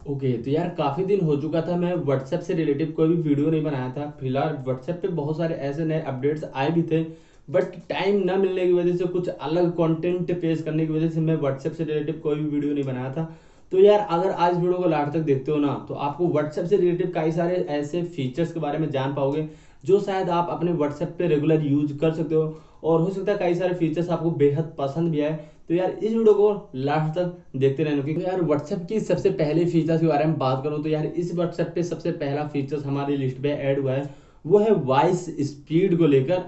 Okay, तो यार काफी दिन हो चुका था, मैं व्हाट्सएप से रिलेटिव कोई भी वीडियो नहीं बनाया था। फिलहाल व्हाट्सएप पे बहुत सारे ऐसे नए अपडेट्स आए भी थे, बट टाइम ना मिलने की वजह से, कुछ अलग कंटेंट पेश करने की वजह से मैं व्हाट्सएप से रिलेटिव कोई भी वीडियो नहीं बनाया था। तो यार अगर आज वीडियो को लास्ट तक देखते हो ना, तो आपको व्हाट्सएप से रिलेटिव कई सारे ऐसे फीचर्स के बारे में जान पाओगे जो शायद आप अपने व्हाट्सएप पे रेगुलर यूज कर सकते हो। और हो सकता है कई सारे फीचर्स आपको बेहद पसंद भी आए। तो यार इस वीडियो को लास्ट तक देखते रहना। क्योंकि यार व्हाट्सएप की सबसे पहले फीचर्स के बारे में बात करूं तो यार इस व्हाट्सएप पे सबसे पहला फीचर्स हमारी लिस्ट पे ऐड हुआ है, वो है वॉइस स्पीड को लेकर।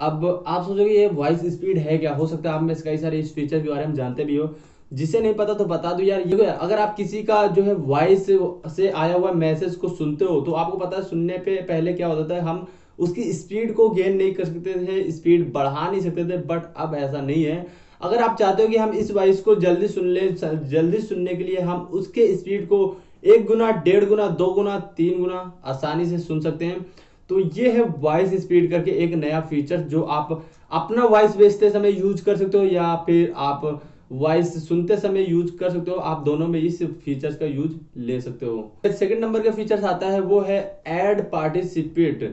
अब आप सोचोगे ये वॉइस स्पीड है क्या? हो सकता है आप में से कई सारे इस फीचर के बारे में जानते भी हो। जिसे नहीं पता तो बता दो यार, ये अगर आप किसी का जो है वॉइस से आया हुआ मैसेज को सुनते हो, तो आपको पता है सुनने पे पहले क्या होता था, हम उसकी स्पीड को गेन नहीं कर सकते थे, स्पीड बढ़ा नहीं सकते थे। बट अब ऐसा नहीं है। अगर आप चाहते हो कि हम इस वॉइस को जल्दी सुन ले, जल्दी सुनने के लिए हम उसके स्पीड को 1 गुना, 1.5 गुना, 2 गुना, 3 गुना आसानी से सुन सकते हैं। तो ये है वॉइस स्पीड करके एक नया फीचर, जो आप अपना वॉइस भेजते समय यूज कर सकते हो या फिर आप वॉइस सुनते समय यूज कर सकते हो। आप दोनों में इस फीचर्स का यूज ले सकते हो। सेकंड नंबर का फीचर्स आता है, वो है ऐड पार्टिसिपेट।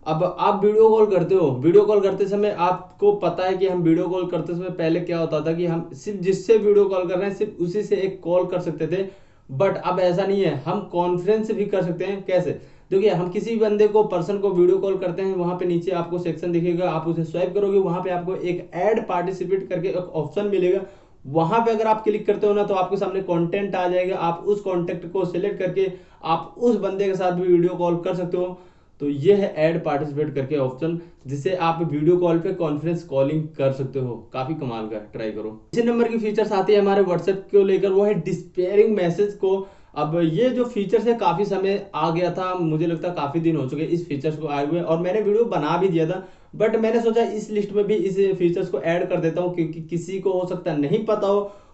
अब आप वीडियो कॉल करते हो, वीडियो कॉल करते समय आपको पता है कि हम वीडियो कॉल करते समय पहले क्या होता था कि हम सिर्फ जिससे वीडियो कॉल कर रहे हैं सिर्फ उसी से एक कॉल कर सकते थे। बट अब ऐसा नहीं है, हम कॉन्फ्रेंस भी कर सकते हैं। कैसे? देखिए, हम किसी भी बंदे को, पर्सन को वीडियो कॉल करते हैं, वहां पे नीचे आपको सेक्शन दिखेगा, आप उसे स्वाइप करोगे, वहां पे आपको एक ऐड पार्टिसिपेट करके एक ऑप्शन मिलेगा। वहां पे अगर आप क्लिक करते हो ना, तो आपके सामने कंटेंट आ जाएगा। आप उस कॉन्टेक्ट को सिलेक्ट करके आप उस बंदे के साथ भी वीडियो कॉल कर सकते हो। तो ये है ऐड पार्टिसिपेट करके ऑप्शन, जिससे आप वीडियो कॉल पे कॉन्फ्रेंस कॉलिंग कर सकते हो। काफी कमाल का, ट्राई करो। इसी नंबर की फीचर्स आती है हमारे व्हाट्सएप को लेकर, वो है डिस्पेयरिंग मैसेज को। अब ये जो फीचर्स है काफी समय आ गया था, मुझे लगता है काफी दिन हो चुके इस फीचर्स को आए हुए, और मैंने वीडियो बना भी दिया था। बट मैंने सोचा इस लिस्ट में भी इस फीचर्स को ऐड कर देता हूँ, क्योंकि किसी को हो सकता है नहीं पता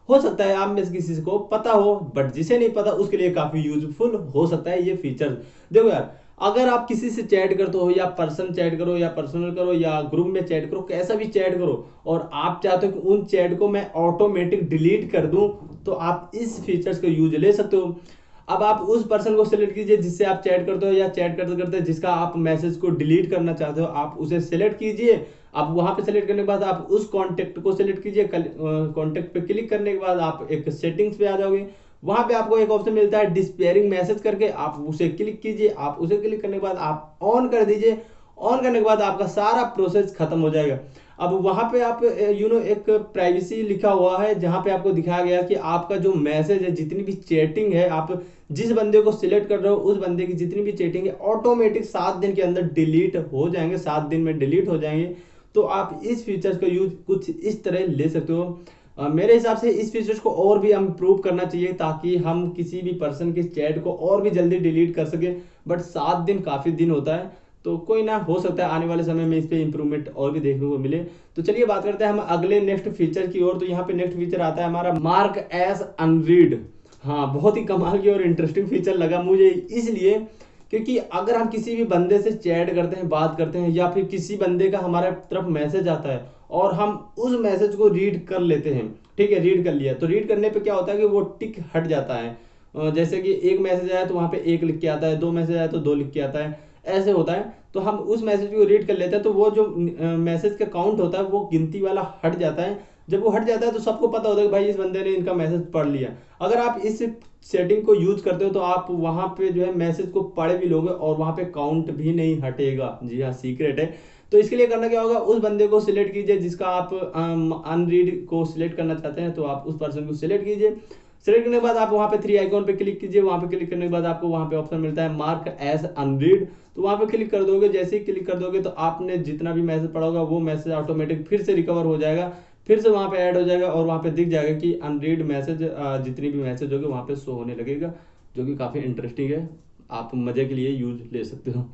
हो सकता है आप में से किसी को पता हो, बट जिसे नहीं पता उसके लिए काफी यूजफुल हो सकता है ये फीचर। देखो यार, अगर आप किसी से चैट करते हो, या पर्सन चैट करो, या पर्सनल करो, या ग्रुप में चैट करो, कैसा भी चैट करो, और आप चाहते हो कि उन चैट को मैं ऑटोमेटिक डिलीट कर दूं, तो आप इस फीचर्स का यूज ले सकते हो। अब आप उस पर्सन को सिलेक्ट कीजिए जिससे आप चैट करते हो, या चैट करते करते जिसका आप मैसेज को डिलीट करना चाहते हो, आप उसे सिलेक्ट कीजिए। आप वहां पे सिलेक्ट करने के बाद आप उस कॉन्टेक्ट को सिलेक्ट कीजिए। कॉन्टेक्ट पे क्लिक करने के बाद आप एक सेटिंग्स पे आ जाओगे। वहां पे आपको एक ऑप्शन मिलता है डिस्पेयरिंग मैसेज करके, आप उसे क्लिक कीजिए। आप उसे क्लिक करने के बाद आप ऑन कर दीजिए। ऑन करने के बाद आपका सारा प्रोसेस खत्म हो जाएगा। अब वहां पे आप एक प्राइवेसी लिखा हुआ है, जहां पे आपको दिखाया गया कि आपका जो मैसेज है, जितनी भी चैटिंग है, आप जिस बंदे को सिलेक्ट कर रहे हो उस बंदे की जितनी भी चैटिंग है ऑटोमेटिक 7 दिन के अंदर डिलीट हो जाएंगे, 7 दिन में डिलीट हो जाएंगे। तो आप इस फीचर्स का यूज कुछ इस तरह ले सकते हो। मेरे हिसाब से इस फीचर्स को और भी इम्प्रूव करना चाहिए, ताकि हम किसी भी पर्सन के चैट को और भी जल्दी डिलीट कर सके। बट 7 दिन काफी दिन होता है, तो कोई ना, हो सकता है आने वाले समय में इस पे इंप्रूवमेंट और भी देखने को मिले। तो चलिए बात करते हैं हम अगले नेक्स्ट फीचर की ओर। तो यहाँ पे नेक्स्ट फीचर आता है हमारा मार्क एज अनरीड। हाँ, बहुत ही कमाल की और इंटरेस्टिंग फीचर लगा मुझे, इसलिए क्योंकि अगर हम किसी भी बंदे से चैट करते हैं, बात करते हैं, या फिर किसी बंदे का हमारे तरफ मैसेज आता है और हम उस मैसेज को रीड कर लेते हैं, ठीक है, रीड कर लिया, तो रीड करने पे क्या होता है कि वो टिक हट जाता है। जैसे कि एक मैसेज आया तो वहां पे 1 लिख के आता है, 2 मैसेज आया तो 2 लिख के आता है, ऐसे होता है। तो हम उस मैसेज को रीड कर लेते हैं, तो वो जो मैसेज का काउंट होता है वो गिनती वाला हट जाता है। जब वो हट जाता है तो सबको पता होता है कि भाई इस बंदे ने इनका मैसेज पढ़ लिया। अगर आप इस सेटिंग को यूज करते हो तो आप वहां पे जो है मैसेज को पढ़ भी लोगे और वहां पे काउंट भी नहीं हटेगा। जी हाँ, सीक्रेट है। तो इसके लिए करना क्या होगा, उस बंदे को सिलेक्ट कीजिए जिसका आप अनरीड को सिलेक्ट करना चाहते हैं, तो आप उस पर्सन को सिलेक्ट कीजिए। सिलेक्ट करने के बाद आप वहां पे 3 आइकॉन पे क्लिक कीजिए। वहां पे क्लिक करने के बाद आपको वहां पे ऑप्शन मिलता है मार्क एज अनरीड। तो वहां पे क्लिक कर दोगे, जैसे ही क्लिक कर दोगे तो आपने जितना भी मैसेज पढ़ा होगा वो मैसेज ऑटोमेटिक फिर से रिकवर हो जाएगा, फिर से वहां पे ऐड हो जाएगा, और वहां पे दिख जाएगा कि अनरीड मैसेज, जितनी भी मैसेज होगी वहां पे शो होने लगेगा, जो कि काफी इंटरेस्टिंग है। आप मजे के लिए यूज ले सकते हो।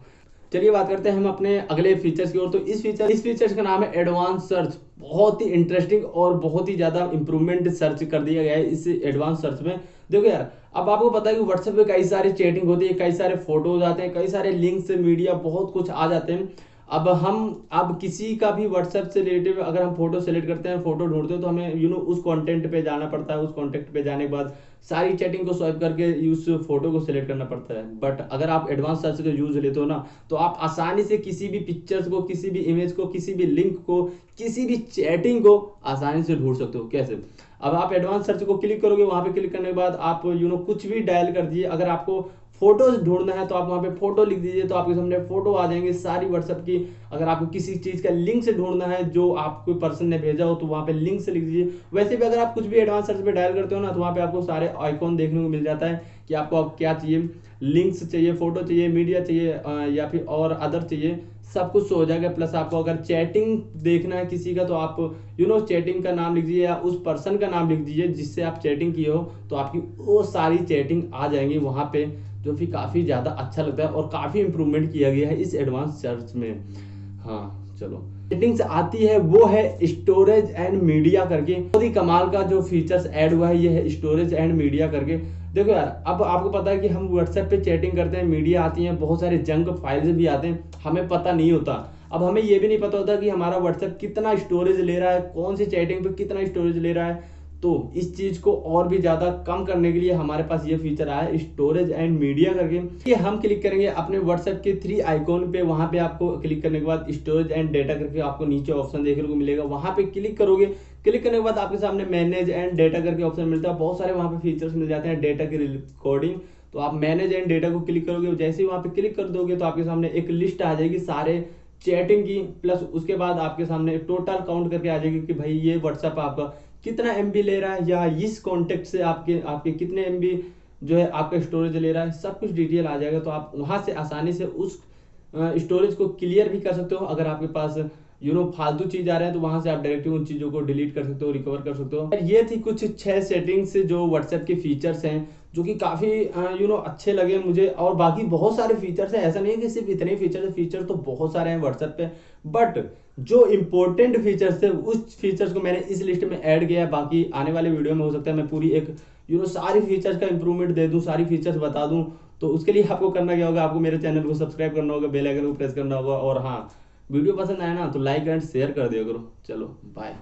चलिए बात करते हैं हम अपने अगले फीचर्स की ओर। तो इस फीचर्स का नाम है एडवांस सर्च। बहुत ही इंटरेस्टिंग और बहुत ही ज्यादा इंप्रूवमेंट सर्च कर दिया गया है इस एडवांस सर्च में। देखो यार, अब आपको पता है कि व्हाट्सएप पे कई सारी चैटिंग होती है, कई सारे फोटोज आते हैं, कई सारे लिंक्स, मीडिया, बहुत कुछ आ जाते हैं। अब किसी का भी व्हाट्सएप से रिलेटिव अगर हम फोटो सेलेक्ट करते हैं, फोटो ढूंढते हैं, तो हमें उस कंटेंट पे जाना पड़ता है। उस कॉन्टेक्ट पे जाने के बाद सारी चैटिंग को स्वाइप करके उस फोटो को सिलेक्ट करना पड़ता है। बट अगर आप एडवांस सर्च का यूज लेते हो ना, तो आप आसानी से किसी भी पिक्चर्स को, किसी भी इमेज को, किसी भी लिंक को, किसी भी चैटिंग को आसानी से ढूंढ सकते हो। कैसे? अब आप एडवांस सर्च को क्लिक करोगे, वहां पे क्लिक करने के बाद आप कुछ भी डायल कर दिए। अगर आपको फोटोज ढूंढना है तो आप वहां पे फोटो लिख दीजिए, तो आपके सामने फोटो आ जाएंगे सारी व्हाट्सएप की। अगर आपको किसी चीज का लिंक से ढूंढना है जो आपको पर्सन ने भेजा हो, तो वहां पे लिंक से लिख दीजिए। वैसे भी अगर आप कुछ भी एडवांस सर्च पे डायल करते हो ना, तो वहां पे आपको सारे आइकॉन देखने को मिल जाता है कि आपको अब क्या चाहिए, लिंक्स चाहिए, फोटो चाहिए, मीडिया चाहिए, या फिर और अदर चाहिए, सब कुछ हो जाएगा। प्लस आपको अगर चैटिंग देखना है किसी का, तो आप चैटिंग का नाम लिख दीजिए या उस पर्सन का नाम लिख दीजिए जिससे आप चैटिंग किए हो, तो आपकी वो सारी चैटिंग आ जाएंगी वहां पे, जो फिर काफी ज्यादा अच्छा लगता है और काफी इंप्रूवमेंट किया गया है इस एडवांस सर्च में। हाँ चलो, सेटिंग्स आती है वो है स्टोरेज एंड मीडिया करके। बहुत ही कमाल का जो फीचर्स ऐड हुआ है ये है स्टोरेज एंड मीडिया करके। देखो यार, अब आपको पता है कि हम व्हाट्सएप पे चैटिंग करते हैं, मीडिया आती है, बहुत सारे जंक फाइल्स भी आते हैं, हमें पता नहीं होता। अब हमें ये भी नहीं पता होता कि हमारा व्हाट्सएप कितना स्टोरेज ले रहा है, कौन सी चैटिंग पे कितना स्टोरेज ले रहा है। तो इस चीज को और भी ज्यादा कम करने के लिए हमारे पास ये फीचर आया है स्टोरेज एंड मीडिया करके। ये हम क्लिक करेंगे अपने व्हाट्सएप के 3 आइकॉन पे, वहां पे आपको क्लिक करने के बाद स्टोरेज एंड डेटा करके आपको नीचे ऑप्शन देखने को मिलेगा, वहां पे क्लिक करोगे। क्लिक करने के बाद आपके सामने मैनेज एंड डेटा करके ऑप्शन मिलता है, बहुत सारे वहां पे फीचर्स मिल जाते हैं डेटा के रिकॉर्डिंग। तो आप मैनेज एंड डेटा को क्लिक करोगे, जैसे ही वहां पे क्लिक कर दोगे तो आपके सामने एक लिस्ट आ जाएगी सारे चैटिंग की, प्लस उसके बाद आपके सामने टोटल काउंट करके आ जाएगी कि भाई ये व्हाट्सएप आपका कितना एमबी ले रहा है, या इस कॉन्टेक्ट से आपके आपके कितने एमबी जो है आपका स्टोरेज ले रहा है, सब कुछ डिटेल आ जाएगा। तो आप वहां से आसानी से उस स्टोरेज को क्लियर भी कर सकते हो। अगर आपके पास फालतू चीज आ रहे हैं तो वहां से आप डायरेक्टली उन चीजों को डिलीट कर सकते हो, रिकवर कर सकते हो। ये थी कुछ 6 सेटिंग्स जो व्हाट्सएप के फीचर्स हैं, जो कि काफी अच्छे लगे मुझे। और बाकी बहुत सारे फीचर्स हैं, ऐसा नहीं है कि सिर्फ इतने फीचर है, फीचर तो बहुत सारे हैं व्हाट्सएप पे, बट जो इंपॉर्टेंट फीचर्स थे उस फीचर्स को मैंने इस लिस्ट में ऐड किया है। बाकी आने वाले वीडियो में हो सकता है मैं पूरी एक सारी फीचर्स का इंप्रूवमेंट दे दूं, सारी फीचर्स बता दूं। तो उसके लिए आपको करना क्या होगा, आपको मेरे चैनल को सब्सक्राइब करना होगा, बेल आइकन को प्रेस करना होगा, और हाँ, वीडियो पसंद आए ना तो लाइक एंड शेयर कर दिया करो। चलो बाय।